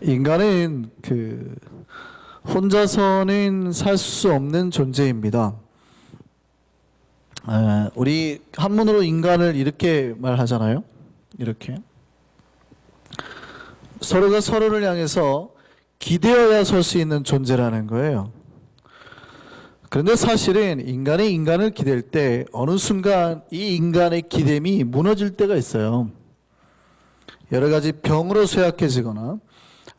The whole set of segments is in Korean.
인간은 혼자서는 살 수 없는 존재입니다. 우리 한문으로 인간을 이렇게 말하잖아요. 이렇게 서로가 서로를 향해서 기대어야 설 수 있는 존재라는 거예요. 그런데 사실은 인간이 인간을 기댈 때 어느 순간 이 인간의 기댐이 무너질 때가 있어요. 여러 가지 병으로 쇠약해지거나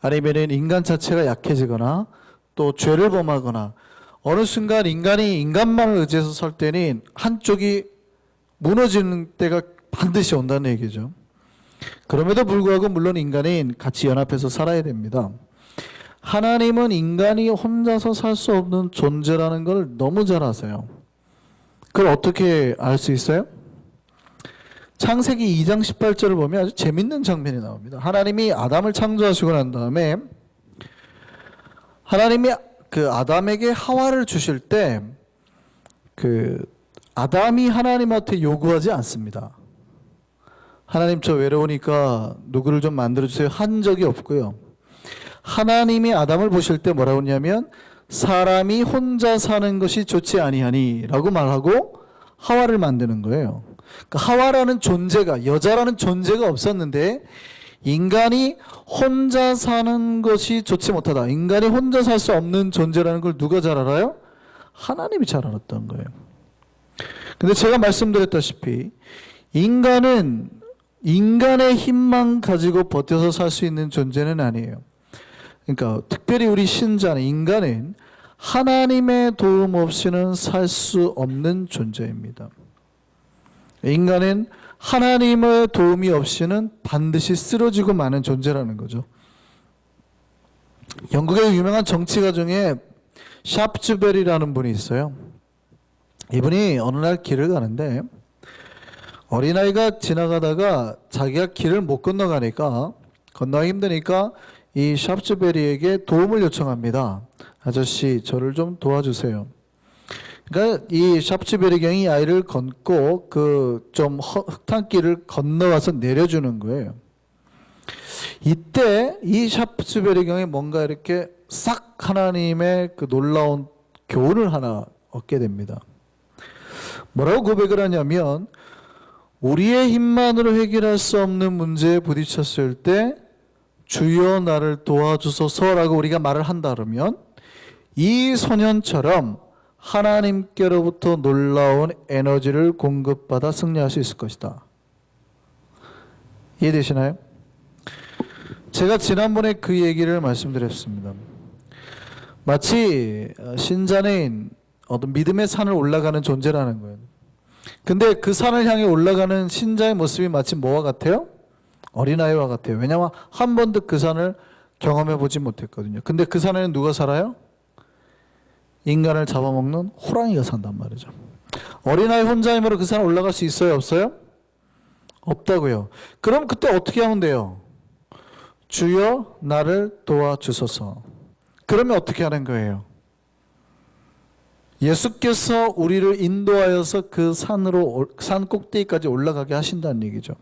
아니면 인간 자체가 약해지거나 또 죄를 범하거나 어느 순간 인간이 인간만을 의지해서 설 때는 한쪽이 무너지는 때가 반드시 온다는 얘기죠. 그럼에도 불구하고 물론 인간은 같이 연합해서 살아야 됩니다. 하나님은 인간이 혼자서 살 수 없는 존재라는 걸 너무 잘 아세요. 그걸 어떻게 알 수 있어요? 창세기 2장 18절을 보면 아주 재밌는 장면이 나옵니다. 하나님이 아담을 창조하시고 난 다음에 하나님이 아담에게 하와를 주실 때 아담이 하나님한테 요구하지 않습니다. 하나님 저 외로우니까 누구를 좀 만들어주세요 한 적이 없고요. 하나님이 아담을 보실 때 뭐라고 했냐면 사람이 혼자 사는 것이 좋지 아니하니 라고 말하고 하와를 만드는 거예요. 그러니까 하와라는 존재가, 여자라는 존재가 없었는데 인간이 혼자 사는 것이 좋지 못하다, 인간이 혼자 살 수 없는 존재라는 걸 누가 잘 알아요? 하나님이 잘 알았던 거예요. 근데 제가 말씀드렸다시피 인간은 인간의 힘만 가지고 버텨서 살 수 있는 존재는 아니에요. 그러니까 특별히 우리 신자는, 인간은 하나님의 도움 없이는 살 수 없는 존재입니다. 인간은 하나님의 도움이 없이는 반드시 쓰러지고 마는 존재라는 거죠. 영국의 유명한 정치가 중에 샤프즈베리라는 분이 있어요. 이분이 어느 날 길을 가는데 어린아이가 지나가다가 자기가 길을 못 건너가니까, 건너기 힘드니까 이 샤프즈베리에게 도움을 요청합니다. 아저씨 저를 좀 도와주세요. 그러니까 이 샤프즈베리 경이 아이를 건고 좀 흙탕길을 건너와서 내려주는 거예요. 이때 이 샤프즈베리 경이 뭔가 이렇게 싹 하나님의 놀라운 교훈을 하나 얻게 됩니다. 뭐라고 고백을 하냐면, 우리의 힘만으로 해결할 수 없는 문제에 부딪혔을 때 주여 나를 도와주소서라고 우리가 말을 한다 그러면 이 소년처럼 하나님께로부터 놀라운 에너지를 공급받아 승리할 수 있을 것이다. 이해되시나요? 제가 지난번에 그 얘기를 말씀드렸습니다. 마치 신자는 어떤 믿음의 산을 올라가는 존재라는 거예요. 근데 그 산을 향해 올라가는 신자의 모습이 마치 뭐와 같아요? 어린아이와 같아요. 왜냐하면 한 번도 그 산을 경험해 보지 못했거든요. 근데 그 산에는 누가 살아요? 인간을 잡아먹는 호랑이가 산단 말이죠. 어린아이 혼자 힘으로 그 산에 올라갈 수 있어요? 없어요? 없다고요. 그럼 그때 어떻게 하면 돼요? 주여 나를 도와주소서. 그러면 어떻게 하는 거예요? 예수께서 우리를 인도하여서 그 산 꼭대기까지 올라가게 하신다는 얘기죠.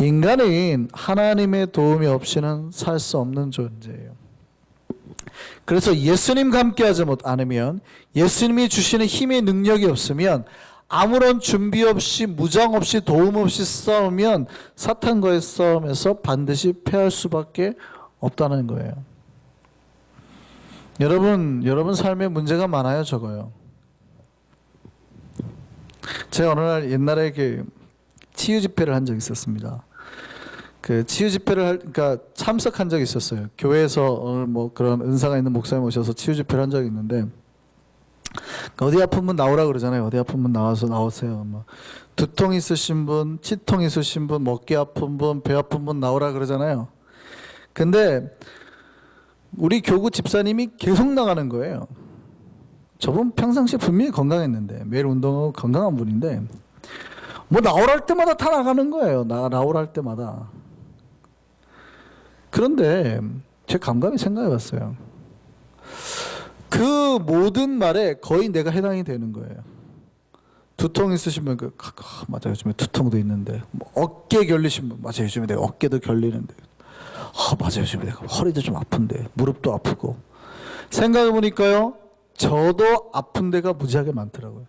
인간은 하나님의 도움이 없이는 살 수 없는 존재예요. 그래서 예수님과 함께하지 않으면, 예수님이 주시는 힘의 능력이 없으면, 아무런 준비 없이 무장 없이 도움 없이 싸우면 사탄과의 싸움에서 반드시 패할 수밖에 없다는 거예요. 여러분 삶에 문제가 많아요, 적어요? 제가 어느 날 옛날에 치유 집회를 한 적이 있었습니다. 그 치유 집회를 그러니까 참석한 적이 있었어요. 교회에서 뭐 그런 은사가 있는 목사님 오셔서 치유 집회를 한 적이 있는데, 어디 아픈 분 나오라 그러잖아요. 어디 아픈 분 나오세요. 뭐 두통 있으신 분, 치통 있으신 분, 먹기 아픈 분, 배 아픈 분 나오라 그러잖아요. 근데 우리 교구 집사님이 계속 나가는 거예요. 저분 평상시에 분명히 건강했는데, 매일 운동하고 건강한 분인데 뭐 나오라 할 때마다 다 나가는 거예요. 나오라 할 때마다. 그런데 제 감각이 생각해 봤어요. 그 모든 말에 거의 내가 해당이 되는 거예요. 두통 있으신 분, 맞아, 요즘에 두통도 있는데, 뭐 어깨 결리신 분, 맞아, 요즘에 내가 어깨도 결리는데, 맞아, 요즘에 내가 허리도 좀 아픈데, 무릎도 아프고. 생각해보니까요, 저도 아픈 데가 무지하게 많더라고요.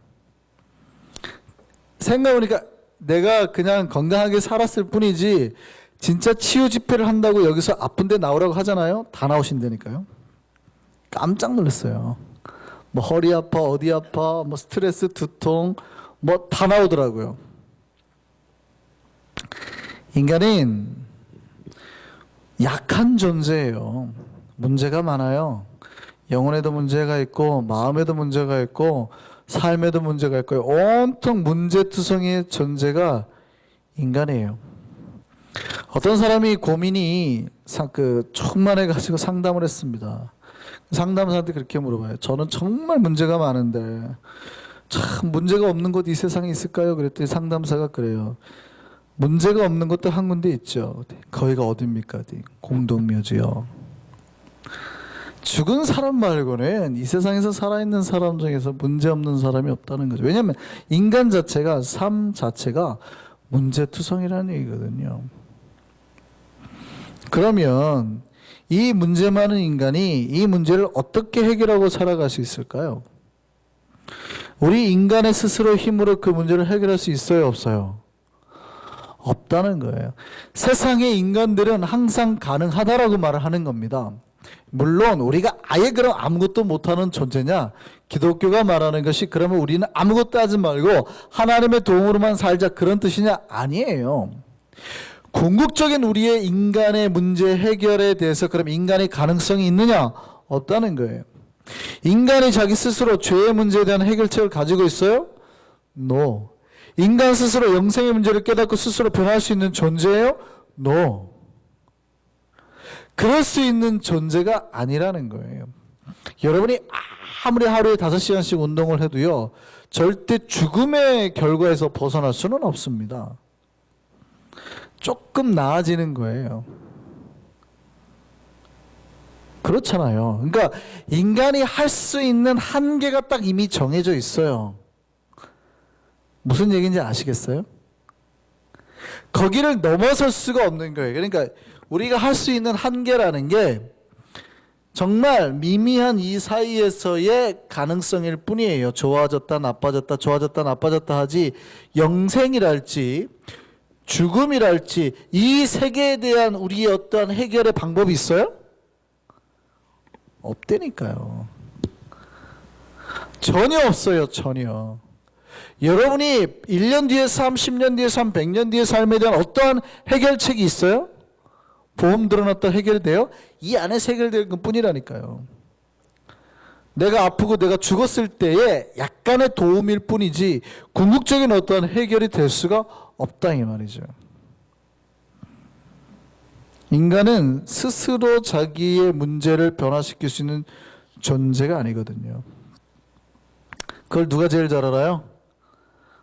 생각해보니까 내가 그냥 건강하게 살았을 뿐이지, 진짜 치유 집회를 한다고 여기서 아픈 데 나오라고 하잖아요? 다 나오신다니까요. 깜짝 놀랐어요. 뭐 허리 아파, 어디 아파, 뭐 스트레스, 두통, 뭐 다 나오더라고요. 인간은 약한 존재예요. 문제가 많아요. 영혼에도 문제가 있고, 마음에도 문제가 있고, 삶에도 문제가 있고, 온통 문제투성이의 존재가 인간이에요. 어떤 사람이 고민이 충만해가지고 상담을 했습니다. 상담사한테 그렇게 물어봐요. 저는 정말 문제가 많은데 참 문제가 없는 곳 이 세상에 있을까요? 그랬더니 상담사가 그래요. 문제가 없는 것도 한 군데 있죠. 거기가 어딥니까? 공동묘지요. 죽은 사람 말고는 이 세상에서 살아있는 사람 중에서 문제 없는 사람이 없다는 거죠. 왜냐하면 인간 자체가, 삶 자체가 문제투성이라는 얘기거든요. 그러면 이 문제 많은 인간이 이 문제를 어떻게 해결하고 살아갈 수 있을까요? 우리 인간의 스스로 힘으로 그 문제를 해결할 수 있어요, 없어요? 없다는 거예요. 세상의 인간들은 항상 가능하다라고 말을 하는 겁니다. 물론 우리가 아예 그럼 아무것도 못하는 존재냐? 기독교가 말하는 것이 그러면 우리는 아무것도 하지 말고 하나님의 도움으로만 살자, 그런 뜻이냐? 아니에요. 궁극적인 우리의 인간의 문제 해결에 대해서 그럼 인간의 가능성이 있느냐? 없다는 거예요. 인간이 자기 스스로 죄의 문제에 대한 해결책을 가지고 있어요? No. 인간 스스로 영생의 문제를 깨닫고 스스로 변할 수 있는 존재예요? No. 그럴 수 있는 존재가 아니라는 거예요. 여러분이 아무리 하루에 5시간씩 운동을 해도요, 절대 죽음의 결과에서 벗어날 수는 없습니다. 조금 나아지는 거예요. 그렇잖아요. 그러니까 인간이 할 수 있는 한계가 딱 이미 정해져 있어요. 무슨 얘기인지 아시겠어요? 거기를 넘어설 수가 없는 거예요. 그러니까 우리가 할 수 있는 한계라는 게 정말 미미한 이 사이에서의 가능성일 뿐이에요. 좋아졌다 나빠졌다 좋아졌다 나빠졌다 하지, 영생이랄지 죽음이랄지 이 세계에 대한 우리의 어떠한 해결의 방법이 있어요? 없다니까요. 전혀 없어요. 전혀. 여러분이 1년 뒤의 삶, 10년 뒤의 삶, 100년 뒤의 삶에 대한 어떠한 해결책이 있어요? 보험 들어놨다 해결이 돼요? 이 안에서 해결될 것뿐이라니까요. 내가 아프고 내가 죽었을 때에 약간의 도움일 뿐이지 궁극적인 어떠한 해결이 될 수가 없다 이 말이죠. 인간은 스스로 자기의 문제를 변화시킬 수 있는 존재가 아니거든요. 그걸 누가 제일 잘 알아요?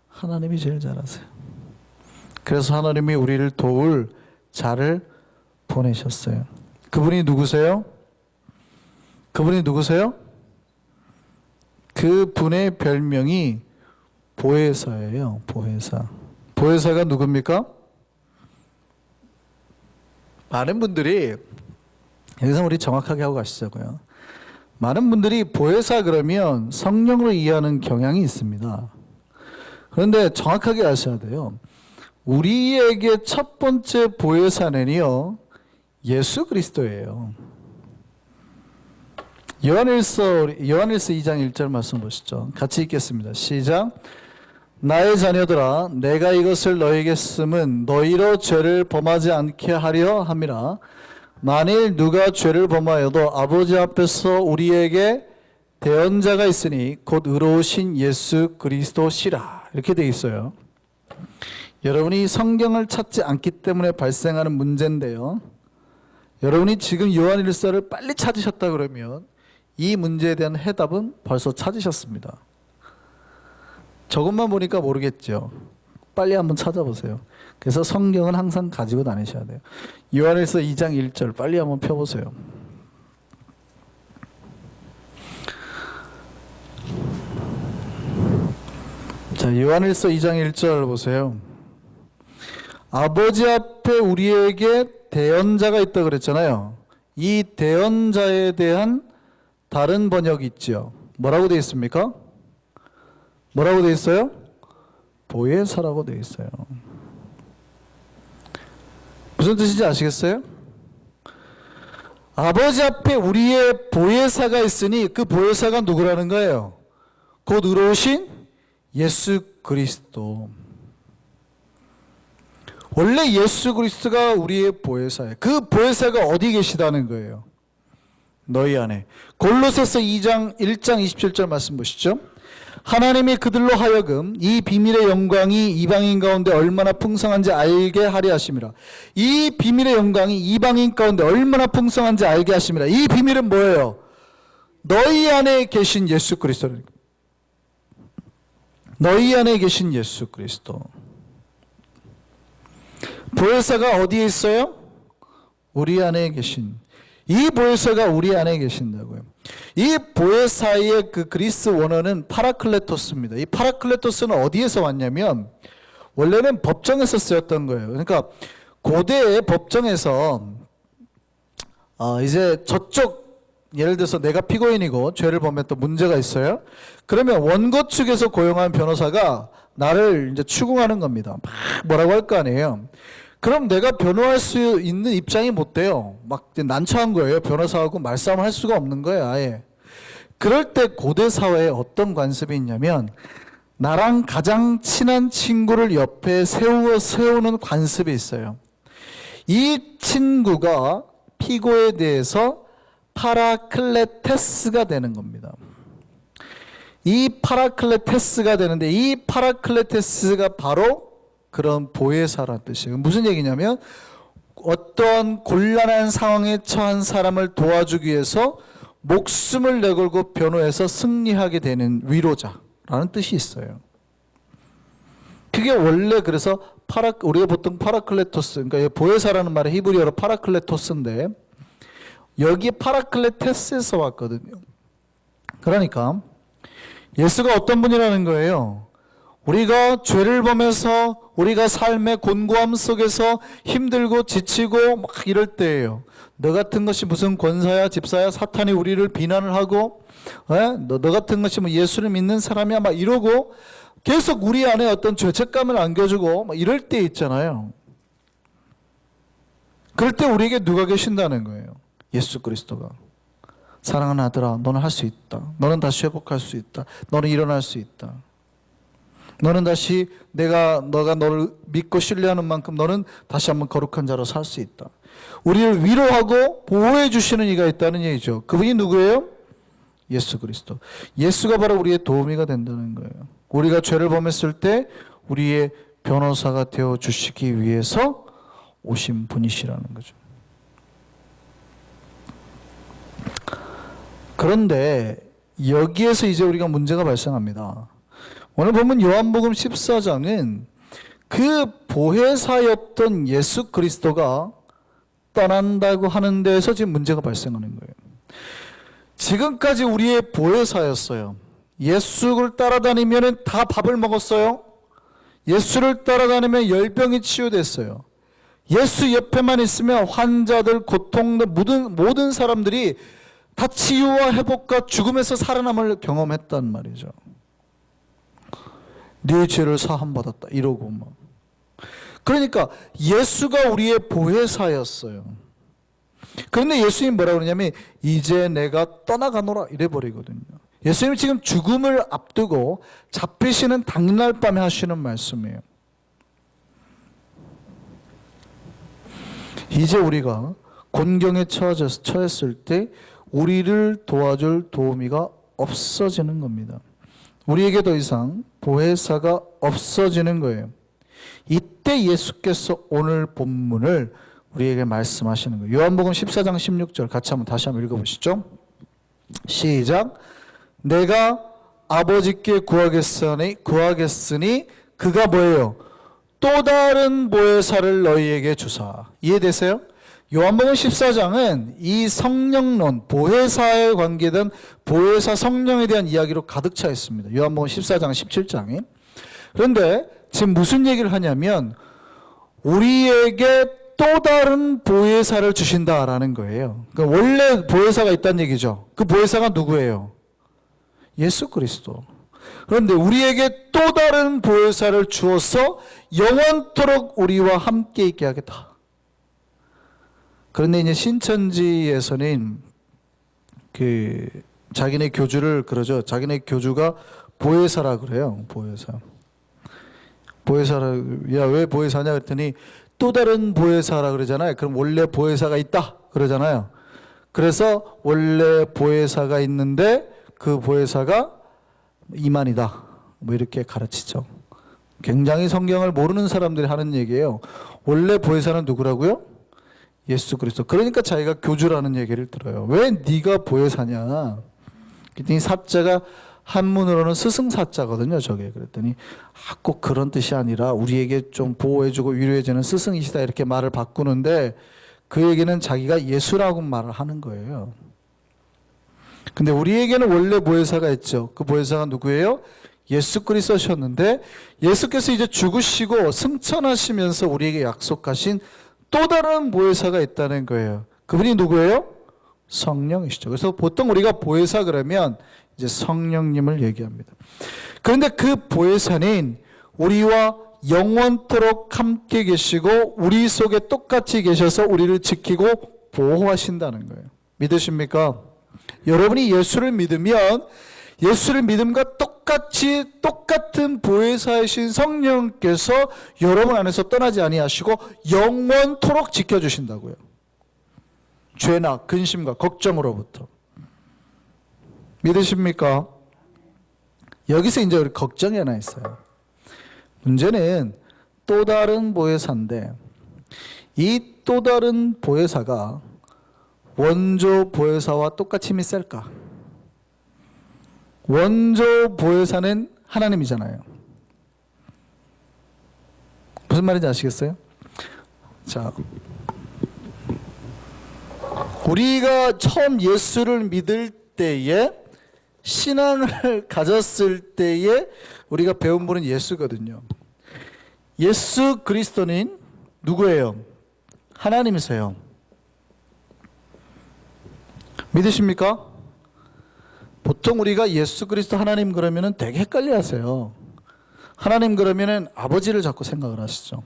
하나님이 제일 잘 아세요. 그래서 하나님이 우리를 도울 자를 보내셨어요. 그분이 누구세요? 그분이 누구세요? 그분의 별명이 보혜사예요. 보혜사. 보혜사가 누굽니까? 많은 분들이, 여기서 우리 정확하게 하고 가시자고요. 많은 분들이 보혜사 그러면 성령으로 이해하는 경향이 있습니다. 그런데 정확하게 아셔야 돼요. 우리에게 첫 번째 보혜사는요, 예수 그리스도예요. 요한일서 2장 1절 말씀 보시죠. 같이 읽겠습니다. 시작. 나의 자녀들아, 내가 이것을 너희에게 쓰면 너희로 죄를 범하지 않게 하려 함이라. 만일 누가 죄를 범하여도 아버지 앞에서 우리에게 대언자가 있으니 곧 의로우신 예수 그리스도시라. 이렇게 되어 있어요. 여러분이 성경을 찾지 않기 때문에 발생하는 문제인데요, 여러분이 지금 요한일서를 빨리 찾으셨다 그러면 이 문제에 대한 해답은 벌써 찾으셨습니다. 저것만 보니까 모르겠죠. 빨리 한번 찾아보세요. 그래서 성경은 항상 가지고 다니셔야 돼요. 요한일서 2장 1절 빨리 한번 펴보세요. 자, 요한일서 2장 1절 보세요. 아버지 앞에 우리에게 대언자가 있다 그랬잖아요. 이 대언자에 대한 다른 번역이 있죠. 뭐라고 되어 있습니까? 뭐라고 되어 있어요? 보혜사라고 되어 있어요. 무슨 뜻인지 아시겠어요? 아버지 앞에 우리의 보혜사가 있으니 그 보혜사가 누구라는 거예요? 곧 의로우신 예수 그리스도. 원래 예수 그리스도가 우리의 보혜사예요. 그 보혜사가 어디 계시다는 거예요? 너희 안에. 골로새서 2장 1장 27절 말씀 보시죠. 하나님이 그들로 하여금 이 비밀의 영광이 이방인 가운데 얼마나 풍성한지 알게 하려 하심이라. 이 비밀의 영광이 이방인 가운데 얼마나 풍성한지 알게 하심이라. 이 비밀은 뭐예요? 너희 안에 계신 예수 그리스도입니다. 너희 안에 계신 예수 그리스도. 보혜사가 어디에 있어요? 우리 안에 계신. 이 보혜사가 우리 안에 계신다고요. 이 보혜사의 그 그리스 원어는 파라클레토스입니다. 이 파라클레토스는 어디에서 왔냐면 원래는 법정에서 쓰였던 거예요. 그러니까 고대의 법정에서 이제 저쪽 예를 들어서 내가 피고인이고 죄를 범했던 또 문제가 있어요. 그러면 원고 측에서 고용한 변호사가 나를 이제 추궁하는 겁니다. 막 뭐라고 할 거 아니에요. 그럼 내가 변호할 수 있는 입장이 못 돼요. 막 난처한 거예요. 변호사하고 말싸움을 할 수가 없는 거예요, 아예. 그럴 때 고대 사회에 어떤 관습이 있냐면 나랑 가장 친한 친구를 옆에 세우는 관습이 있어요. 이 친구가 피고에 대해서 파라클레테스가 되는 겁니다. 이 파라클레테스가 되는데 이 파라클레테스가 바로 그런 보혜사라는 뜻이에요. 무슨 얘기냐면 어떠한 곤란한 상황에 처한 사람을 도와주기 위해서 목숨을 내걸고 변호해서 승리하게 되는 위로자라는 뜻이 있어요. 그게 원래 그래서 우리가 보통 파라클레토스, 그러니까 보혜사라는 말은 히브리어로 파라클레토스인데 여기 파라클레테스에서 왔거든요. 그러니까 예수가 어떤 분이라는 거예요? 우리가 죄를 범해서 우리가 삶의 곤고함 속에서 힘들고 지치고 막 이럴 때예요. 너 같은 것이 무슨 권사야 집사야 사탄이 우리를 비난을 하고 너 같은 것이 뭐 예수를 믿는 사람이야 막 이러고 계속 우리 안에 어떤 죄책감을 안겨주고 막 이럴 때 있잖아요. 그럴 때 우리에게 누가 계신다는 거예요? 예수 그리스도가. 사랑하는 아들아, 너는 할 수 있다. 너는 다시 회복할 수 있다. 너는 일어날 수 있다. 너는 다시 너가 너를 믿고 신뢰하는 만큼 너는 다시 한번 거룩한 자로 살 수 있다. 우리를 위로하고 보호해 주시는 이가 있다는 얘기죠. 그분이 누구예요? 예수 그리스도. 예수가 바로 우리의 도우미가 된다는 거예요. 우리가 죄를 범했을 때 우리의 변호사가 되어 주시기 위해서 오신 분이시라는 거죠. 그런데 여기에서 이제 우리가 문제가 발생합니다. 오늘 보면 요한복음 14장은 그 보혜사였던 예수 그리스도가 떠난다고 하는 데에서 지금 문제가 발생하는 거예요. 지금까지 우리의 보혜사였어요. 예수를 따라다니면 다 밥을 먹었어요. 예수를 따라다니면 열병이 치유됐어요. 예수 옆에만 있으면 환자들, 고통들, 모든 사람들이 다 치유와 회복과 죽음에서 살아남을 경험했단 말이죠. 네 죄를 사함받았다 이러고 막. 그러니까 예수가 우리의 보혜사였어요. 그런데 예수님 뭐라고 그러냐면 이제 내가 떠나가노라 이래버리거든요. 예수님이 지금 죽음을 앞두고 잡히시는 당날 밤에 하시는 말씀이에요. 이제 우리가 곤경에 처했을 때 우리를 도와줄 도우미가 없어지는 겁니다. 우리에게 더 이상 보혜사가 없어지는 거예요. 이때 예수께서 오늘 본문을 우리에게 말씀하시는 거예요. 요한복음 14장 16절 같이 다시 한번 읽어보시죠. 시작. 내가 아버지께 구하겠으니 그가 뭐예요? 또 다른 보혜사를 너희에게 주사. 이해되세요? 요한복음 14장은 이 성령론, 보혜사에 관계된 보혜사 성령에 대한 이야기로 가득 차 있습니다. 요한복음 14장 17장에. 그런데 지금 무슨 얘기를 하냐면 우리에게 또 다른 보혜사를 주신다라는 거예요. 그러니까 원래 보혜사가 있다는 얘기죠. 그 보혜사가 누구예요? 예수 그리스도. 그런데 우리에게 또 다른 보혜사를 주어서 영원토록 우리와 함께 있게 하겠다. 그런데 이제 신천지에서는 자기네 교주를 그러죠. 자기네 교주가 보혜사라 그래요. 보혜사라. 야, 왜 보혜사냐 그랬더니 또 다른 보혜사라 그러잖아요. 그럼 원래 보혜사가 있다 그러잖아요. 그래서 원래 보혜사가 있는데 그 보혜사가 이만이다. 뭐 이렇게 가르치죠. 굉장히 성경을 모르는 사람들이 하는 얘기예요. 원래 보혜사는 누구라고요? 예수 그리스도. 그러니까 자기가 교주라는 얘기를 들어요. 왜 네가 보혜사냐? 그랬더니 사자가 한문으로는 스승사자거든요. 저게. 그랬더니 꼭 그런 뜻이 아니라 우리에게 좀 보호해주고 위로해주는 스승이시다 이렇게 말을 바꾸는데 그 얘기는 자기가 예수라고 말을 하는 거예요. 근데 우리에게는 원래 보혜사가 있죠. 그 보혜사가 누구예요? 예수 그리스도셨는데 예수께서 이제 죽으시고 승천하시면서 우리에게 약속하신 또 다른 보혜사가 있다는 거예요. 그분이 누구예요? 성령이시죠. 그래서 보통 우리가 보혜사 그러면 이제 성령님을 얘기합니다. 그런데 그 보혜사는 우리와 영원토록 함께 계시고 우리 속에 똑같이 계셔서 우리를 지키고 보호하신다는 거예요. 믿으십니까? 여러분이 예수를 믿으면 예수를 믿음과 똑같은 보혜사이신 성령께서 여러분 안에서 떠나지 아니하시고 영원토록 지켜주신다고요. 죄나 근심과 걱정으로부터. 믿으십니까? 여기서 이제 우리 걱정이 하나 있어요. 문제는 또 다른 보혜사인데 이 또 다른 보혜사가 원조 보혜사와 똑같이 힘이 셀까? 원조 보혜사는 하나님이잖아요. 무슨 말인지 아시겠어요? 자, 우리가 처음 예수를 믿을 때에 신앙을 가졌을 때에 우리가 배운 분은 예수거든요. 예수 그리스도는 누구예요? 하나님이세요. 믿으십니까? 보통 우리가 예수 그리스도 하나님 그러면은 되게 헷갈려 하세요. 하나님 그러면은 아버지를 자꾸 생각을 하시죠.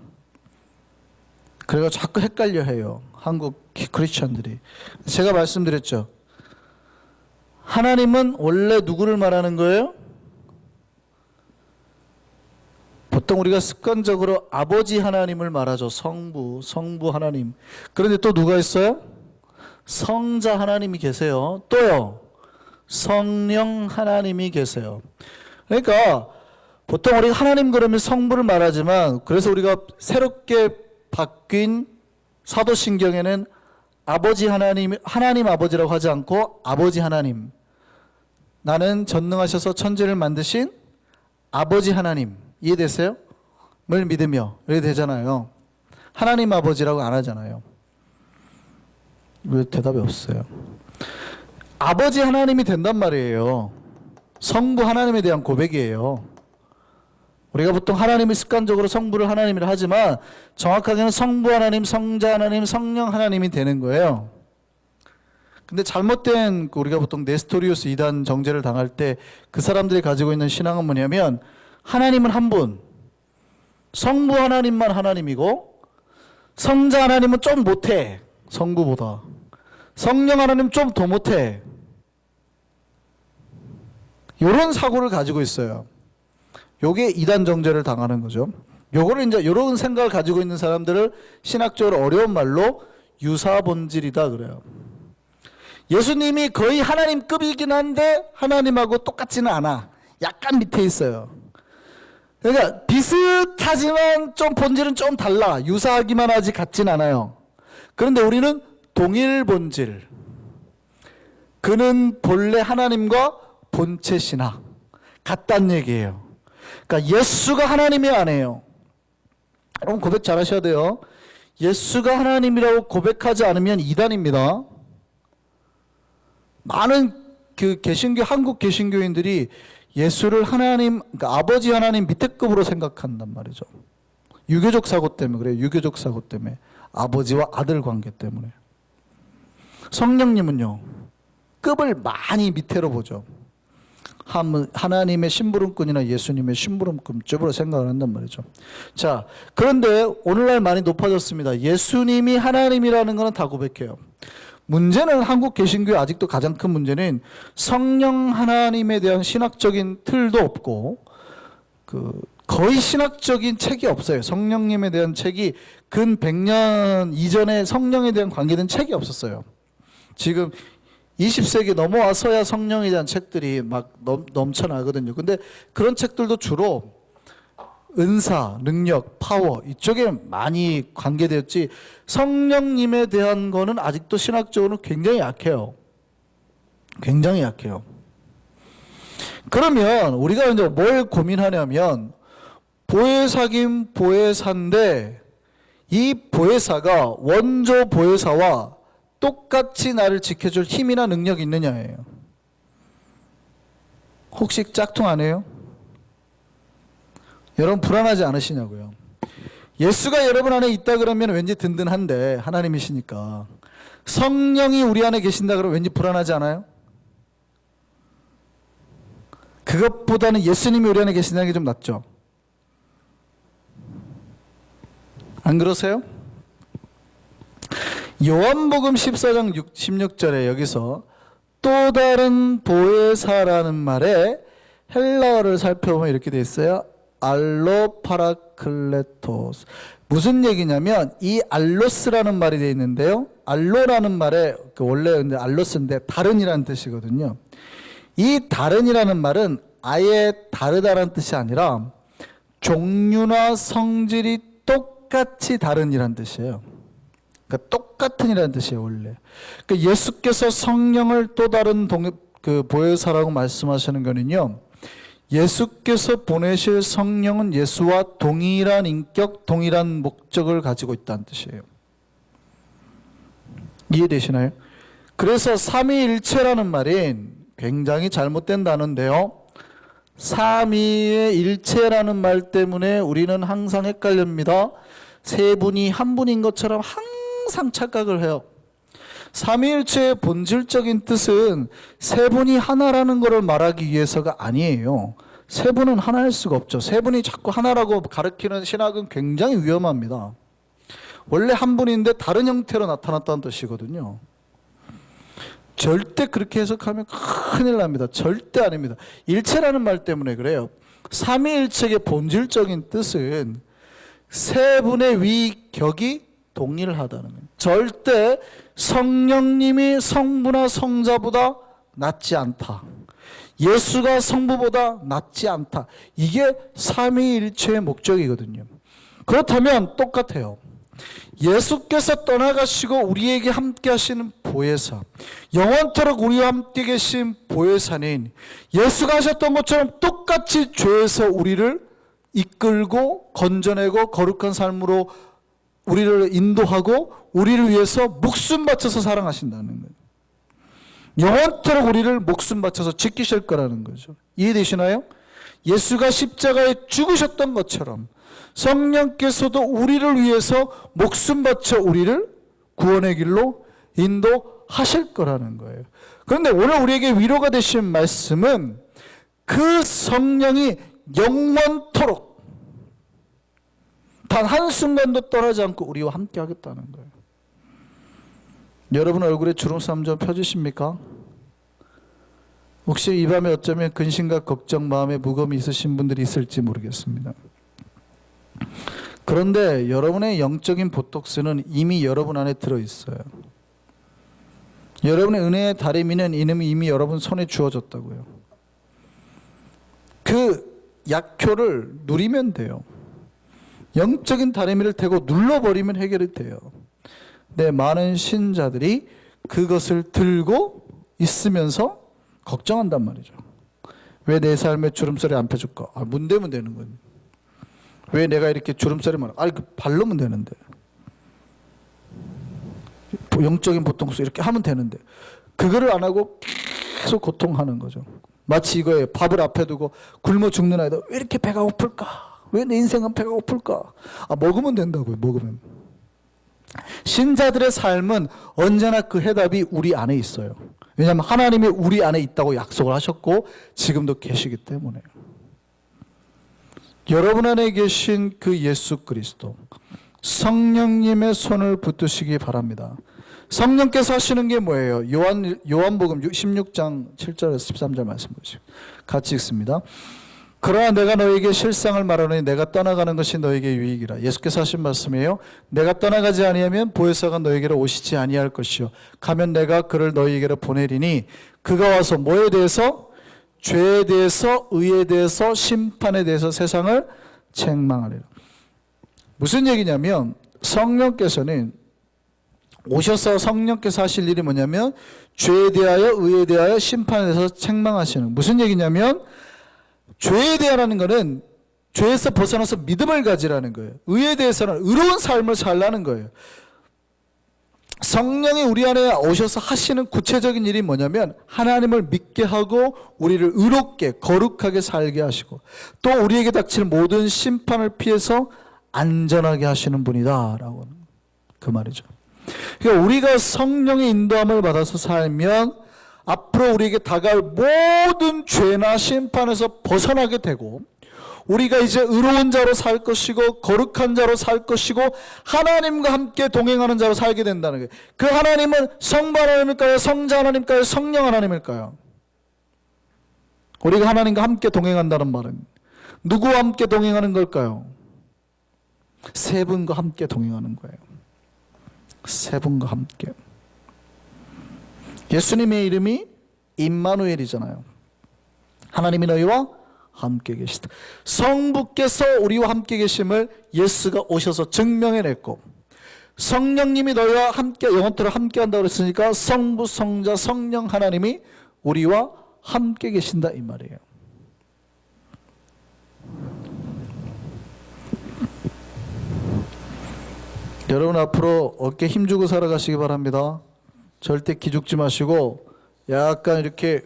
그래서 자꾸 헷갈려 해요. 한국 크리스천들이. 제가 말씀드렸죠. 하나님은 원래 누구를 말하는 거예요? 보통 우리가 습관적으로 아버지 하나님을 말하죠. 성부 하나님. 그런데 또 누가 있어요? 성자 하나님이 계세요. 또요. 성령 하나님이 계세요. 그러니까 보통 우리가 하나님 그러면 성부를 말하지만 그래서 우리가 새롭게 바뀐 사도신경에는 아버지 하나님 아버지라고 하지 않고 아버지 하나님. 나는 전능하셔서 천지를 만드신 아버지 하나님. 이해되세요? 을 믿으며 이렇게 되잖아요. 하나님 아버지라고 안 하잖아요. 왜 대답이 없어요? 아버지 하나님이 된단 말이에요. 성부 하나님에 대한 고백이에요. 우리가 보통 하나님을 습관적으로 성부를 하나님이라 하지만 정확하게는 성부 하나님, 성자 하나님, 성령 하나님이 되는 거예요. 근데 잘못된 우리가 보통 네스토리우스 이단 정죄를 당할 때 그 사람들이 가지고 있는 신앙은 뭐냐면 하나님은 한 분, 성부 하나님만 하나님이고 성자 하나님은 좀 못해, 성부보다. 성령 하나님 좀 더 못해. 이런 사고를 가지고 있어요. 요게 이단 정죄를 당하는 거죠. 요거를 이제 이런 생각을 가지고 있는 사람들을 신학적으로 어려운 말로 유사본질이다 그래요. 예수님이 거의 하나님급이긴 한데 하나님하고 똑같지는 않아. 약간 밑에 있어요. 그러니까 비슷하지만 좀 본질은 좀 달라. 유사하기만 하지 같진 않아요. 그런데 우리는 동일 본질. 그는 본래 하나님과 본체 신학 같다는 얘기예요. 그러니까 예수가 하나님이 아니에요. 여러분 고백 잘 하셔야 돼요. 예수가 하나님이라고 고백하지 않으면 이단입니다. 많은 그 개신교 한국 개신교인들이 예수를 하나님, 그러니까 아버지 하나님 밑에 급으로 생각한단 말이죠. 유교적 사고 때문에 그래요. 유교적 사고 때문에. 아버지와 아들 관계 때문에. 성령님은요, 급을 많이 밑으로 보죠. 하나님의 심부름꾼이나 예수님의 심부름꾼급으로 생각을 한단 말이죠. 자, 그런데 오늘날 많이 높아졌습니다. 예수님이 하나님이라는 것은 다 고백해요. 문제는 한국 개신교의 아직도 가장 큰 문제는 성령 하나님에 대한 신학적인 틀도 없고 거의 신학적인 책이 없어요. 성령님에 대한 책이 근 100년 이전에 성령에 대한 관계된 책이 없었어요. 지금 20세기 넘어와서야 성령에 대한 책들이 막 넘쳐나거든요. 근데 그런 책들도 주로 은사, 능력, 파워 이쪽에 많이 관계되었지 성령님에 대한 거는 아직도 신학적으로는 굉장히 약해요. 굉장히 약해요. 그러면 우리가 이제 뭘 고민하냐면 보혜사긴 보혜사인데 이 보혜사가 원조 보혜사와 똑같이 나를 지켜줄 힘이나 능력이 있느냐예요. 혹시 짝퉁 안 해요? 여러분 불안하지 않으시냐고요. 예수가 여러분 안에 있다 그러면 왠지 든든한데 하나님이시니까. 성령이 우리 안에 계신다 그러면 왠지 불안하지 않아요? 그것보다는 예수님이 우리 안에 계신다는 게 좀 낫죠. 안 그러세요? 요한복음 14장 16절에 여기서 또 다른 보혜사라는 말에 헬라어를 살펴보면 이렇게 되어 있어요. 알로파라클레토스. 무슨 얘기냐면 이 알로스라는 말이 되어 있는데요. 알로라는 말에 원래 근데 알로스인데 다른이라는 뜻이거든요. 이 다른이라는 말은 아예 다르다라는 뜻이 아니라 종류나 성질이 똑같이 다른이라는 뜻이에요. 그러니까 똑같은이라는 뜻이에요, 원래. 그러니까 예수께서 성령을 또 다른 보혜사라고 말씀하시는 거는요. 예수께서 보내실 성령은 예수와 동일한 인격, 동일한 목적을 가지고 있다는 뜻이에요. 이해되시나요? 그래서 삼위일체라는 말이 굉장히 잘못된 단어인데요. 삼위의 일체라는 말 때문에 우리는 항상 헷갈립니다. 세 분이 한 분인 것처럼 항상 착각을 해요. 삼위일체의 본질적인 뜻은 세 분이 하나라는 것을 말하기 위해서가 아니에요. 세 분은 하나일 수가 없죠. 세 분이 자꾸 하나라고 가르치는 신학은 굉장히 위험합니다. 원래 한 분인데 다른 형태로 나타났다는 뜻이거든요. 절대 그렇게 해석하면 큰일 납니다. 절대 아닙니다. 일체라는 말 때문에 그래요. 삼위일체의 본질적인 뜻은 세 분의 위격이 동일하다는 거예요. 절대 성령님이 성부나 성자보다 낫지 않다. 예수가 성부보다 낫지 않다. 이게 삼위일체의 목적이거든요. 그렇다면 똑같아요. 예수께서 떠나가시고 우리에게 함께 하시는 보혜사, 영원토록 우리와 함께 계신 보혜사는 예수가 하셨던 것처럼 똑같이 죄에서 우리를 이끌고 건져내고 거룩한 삶으로 우리를 인도하고 우리를 위해서 목숨 바쳐서 사랑하신다는 거예요. 영원토록 우리를 목숨 바쳐서 지키실 거라는 거죠. 이해되시나요? 예수가 십자가에 죽으셨던 것처럼 성령께서도 우리를 위해서 목숨 바쳐 우리를 구원의 길로 인도하실 거라는 거예요. 그런데 오늘 우리에게 위로가 되신 말씀은 그 성령이 영원토록 단 한순간도 떠나지 않고 우리와 함께 하겠다는 거예요. 여러분 얼굴에 주름살 좀 펴주십니까? 혹시 이 밤에 어쩌면 근심과 걱정 마음에 무거움이 있으신 분들이 있을지 모르겠습니다. 그런데 여러분의 영적인 보톡스는 이미 여러분 안에 들어있어요. 여러분의 은혜의 다리미는 이미 여러분 손에 주어졌다고요. 그 약효를 누리면 돼요. 영적인 다리미를 대고 눌러버리면 해결이 돼요. 네, 많은 신자들이 그것을 들고 있으면서 걱정한단 말이죠. 왜 내 삶에 주름살이 안 펴줄까? 문대면 되는 거예요. 왜 내가 이렇게 주름살이 많아? 바르면 되는데. 영적인 보통수 이렇게 하면 되는데. 그거를 안 하고 계속 고통하는 거죠. 마치 이거에 밥을 앞에 두고 굶어 죽는 아이다. 왜 이렇게 배가 고플까? 왜 내 인생은 배가 고플까? 먹으면 된다고요. 먹으면. 신자들의 삶은 언제나 그 해답이 우리 안에 있어요. 왜냐하면 하나님이 우리 안에 있다고 약속을 하셨고 지금도 계시기 때문에요. 여러분 안에 계신 그 예수 그리스도 성령님의 손을 붙드시기 바랍니다. 성령께서 하시는 게 뭐예요? 요한복음 16장 7절에서 13절 말씀 보시죠. 같이 읽습니다. 그러나 내가 너에게 실상을 말하노니 내가 떠나가는 것이 너에게 유익이라. 예수께서 하신 말씀이에요. 내가 떠나가지 아니하면 보혜사가 너에게로 오시지 아니할 것이요 가면 내가 그를 너희에게로 보내리니 그가 와서 뭐에 대해서? 죄에 대해서, 의에 대해서, 심판에 대해서 세상을 책망하리라. 무슨 얘기냐면 성령께서는 오셔서 성령께서 하실 일이 뭐냐면 죄에 대하여, 의에 대하여, 심판에 대해서 책망하시는. 무슨 얘기냐면 죄에 대하라는 것은 죄에서 벗어나서 믿음을 가지라는 거예요. 의에 대해서는 의로운 삶을 살라는 거예요. 성령이 우리 안에 오셔서 하시는 구체적인 일이 뭐냐면 하나님을 믿게 하고 우리를 의롭게 거룩하게 살게 하시고 또 우리에게 닥칠 모든 심판을 피해서 안전하게 하시는 분이다 라고 그 말이죠. 그러니까 우리가 성령의 인도함을 받아서 살면 앞으로 우리에게 다가올 모든 죄나 심판에서 벗어나게 되고 우리가 이제 의로운 자로 살 것이고 거룩한 자로 살 것이고 하나님과 함께 동행하는 자로 살게 된다는 거예요. 그 하나님은 성부 하나님일까요? 성자 하나님일까요? 성령 하나님일까요? 우리가 하나님과 함께 동행한다는 말은 누구와 함께 동행하는 걸까요? 세 분과 함께 동행하는 거예요. 세 분과 함께. 예수님의 이름이 임마누엘이잖아요. 하나님이 너희와 함께 계시다. 성부께서 우리와 함께 계심을 예수가 오셔서 증명해냈고 성령님이 너희와 함께 영원토록 함께 한다고 그랬으니까 성부, 성자, 성령 하나님이 우리와 함께 계신다 이 말이에요. 여러분 앞으로 어깨 힘주고 살아가시기 바랍니다. 절대 기죽지 마시고 약간 이렇게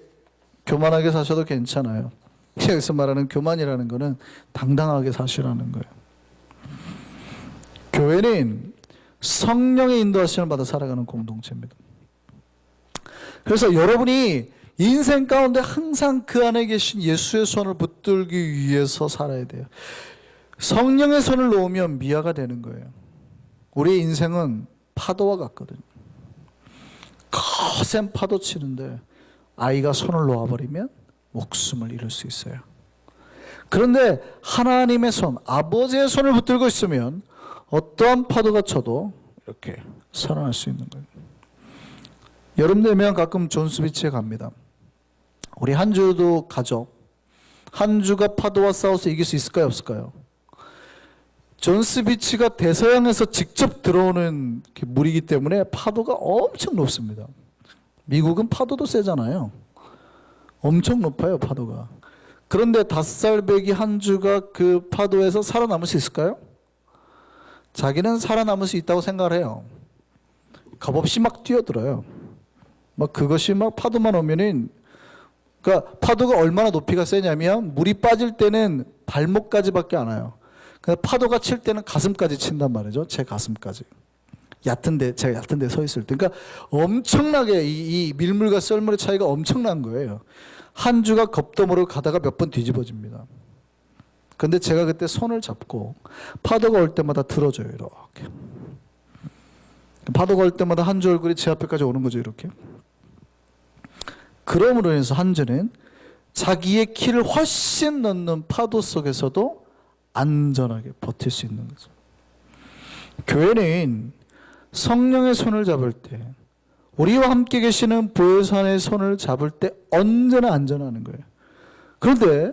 교만하게 사셔도 괜찮아요. 여기서 말하는 교만이라는 것은 당당하게 사시라는 거예요. 교회는 성령의 인도하심을 받아 살아가는 공동체입니다. 그래서 여러분이 인생 가운데 항상 그 안에 계신 예수의 손을 붙들기 위해서 살아야 돼요. 성령의 손을 놓으면 미아가 되는 거예요. 우리의 인생은 파도와 같거든요. 거센 파도 치는데 아이가 손을 놓아버리면 목숨을 잃을 수 있어요. 그런데 하나님의 손, 아버지의 손을 붙들고 있으면 어떠한 파도가 쳐도 이렇게 살아날 수 있는 거예요. 여름 되면 가끔 존스비치에 갑니다. 우리 한 주도 가족, 한 주가 파도와 싸워서 이길 수 있을까요? 없을까요? 존스비치가 대서양에서 직접 들어오는 물이기 때문에 파도가 엄청 높습니다. 미국은 파도도 세잖아요. 엄청 높아요, 파도가. 그런데 5살 배기 한 주가 그 파도에서 살아남을 수 있을까요? 자기는 살아남을 수 있다고 생각을 해요. 겁없이 막 뛰어들어요. 막 그것이 막 파도만 오면은, 그러니까 파도가 얼마나 높이가 세냐면 물이 빠질 때는 발목까지밖에 안 와요. 파도가 칠 때는 가슴까지 친단 말이죠. 제 가슴까지. 제가 얕은 데 서 있을 때. 그러니까 엄청나게 이 밀물과 썰물의 차이가 엄청난 거예요. 한 주가 겁도 모르고 가다가 몇 번 뒤집어집니다. 근데 제가 그때 손을 잡고 파도가 올 때마다 들어줘요. 이렇게. 파도가 올 때마다 한 주 얼굴이 제 앞에까지 오는 거죠. 이렇게. 그러므로 인해서 한 주는 자기의 키를 훨씬 넘는 파도 속에서도 안전하게 버틸 수 있는 거죠. 교회는 성령의 손을 잡을 때, 우리와 함께 계시는 보혜사의 손을 잡을 때 언제나 안전하는 거예요. 그런데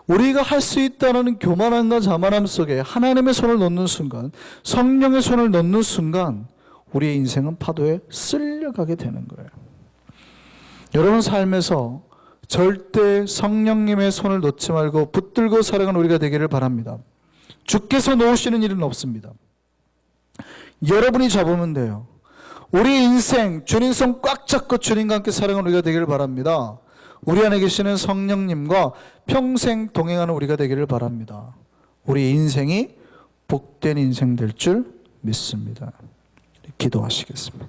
우리가 할 수 있다는 교만함과 자만함 속에 하나님의 손을 놓는 순간, 성령의 손을 놓는 순간 우리의 인생은 파도에 쓸려가게 되는 거예요. 여러분 삶에서 절대 성령님의 손을 놓지 말고 붙들고 살아가는 우리가 되기를 바랍니다. 주께서 놓으시는 일은 없습니다. 여러분이 잡으면 돼요. 우리 인생 주님 손 꽉 잡고 주님과 함께 살아가는 우리가 되기를 바랍니다. 우리 안에 계시는 성령님과 평생 동행하는 우리가 되기를 바랍니다. 우리 인생이 복된 인생 될 줄 믿습니다. 기도하시겠습니다.